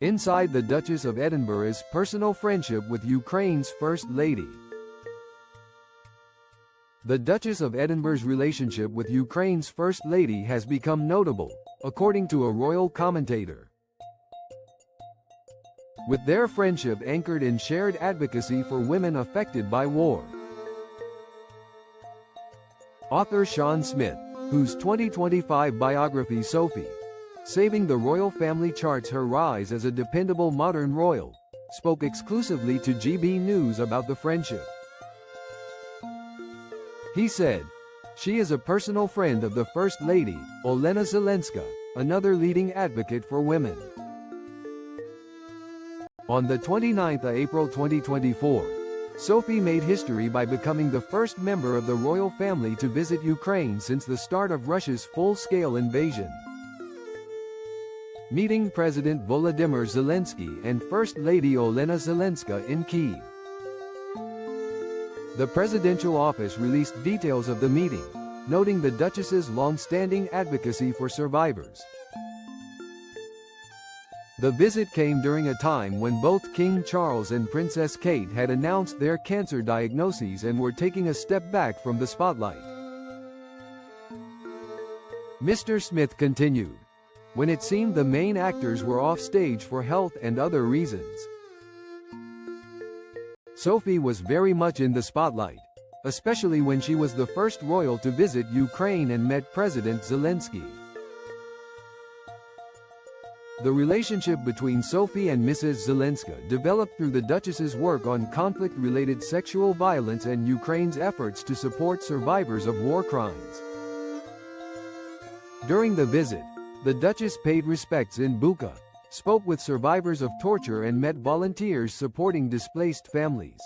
Inside the Duchess of Edinburgh's personal friendship with Ukraine's First Lady. The Duchess of Edinburgh's relationship with Ukraine's First Lady has become notable, according to a royal commentator. With their friendship anchored in shared advocacy for women affected by war. Author Sean Smith, whose 2025 biography Sophie, Saving the Royal Family charts her rise as a dependable modern royal, spoke exclusively to GB News about the friendship. He said, "She is a personal friend of the First Lady, Olena Zelenska, another leading advocate for women." On the 29th of April 2024, Sophie made history by becoming the first member of the royal family to visit Ukraine since the start of Russia's full-scale invasion. Meeting President Volodymyr Zelensky and First Lady Olena Zelenska in Kyiv. The presidential office released details of the meeting, noting the Duchess's long-standing advocacy for survivors. The visit came during a time when both King Charles and Princess Kate had announced their cancer diagnoses and were taking a step back from the spotlight. Mr. Smith continued, "When it seemed the main actors were off stage for health and other reasons, Sophie was very much in the spotlight, especially when she was the first royal to visit Ukraine and met President Zelensky." The relationship between Sophie and Mrs. Zelenska developed through the Duchess's work on conflict-related sexual violence and Ukraine's efforts to support survivors of war crimes. During the visit, the Duchess paid respects in Bucha, spoke with survivors of torture and met volunteers supporting displaced families.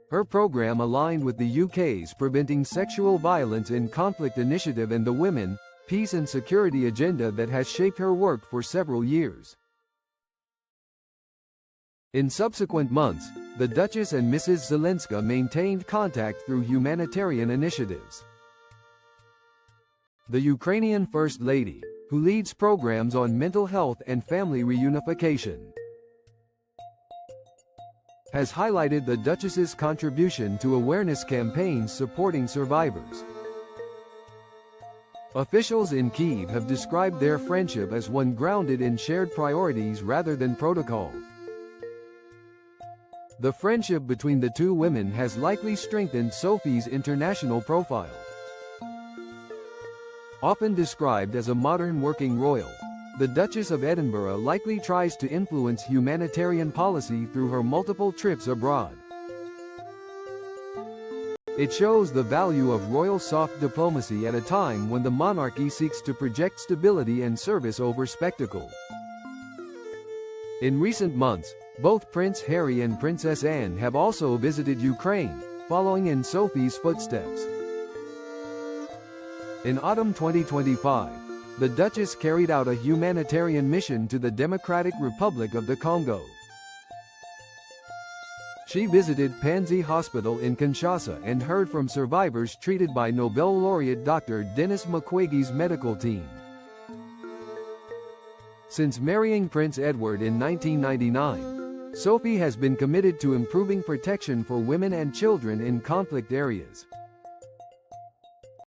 Her program aligned with the UK's Preventing Sexual Violence in Conflict initiative and the Women, Peace and Security agenda that has shaped her work for several years. In subsequent months, the Duchess and Mrs. Zelenska maintained contact through humanitarian initiatives. The Ukrainian First Lady, who leads programs on mental health and family reunification, has highlighted the Duchess's contribution to awareness campaigns supporting survivors. Officials in Kyiv have described their friendship as one grounded in shared priorities rather than protocol. The friendship between the two women has likely strengthened Sophie's international profile. Often described as a modern working royal, the Duchess of Edinburgh likely tries to influence humanitarian policy through her multiple trips abroad. It shows the value of royal soft diplomacy at a time when the monarchy seeks to project stability and service over spectacle. In recent months, both Prince Harry and Princess Anne have also visited Ukraine, following in Sophie's footsteps. In autumn 2025, the Duchess carried out a humanitarian mission to the Democratic Republic of the Congo. She visited Panzi Hospital in Kinshasa and heard from survivors treated by Nobel laureate Dr. Denis Mukwege's medical team. Since marrying Prince Edward in 1999, Sophie has been committed to improving protection for women and children in conflict areas.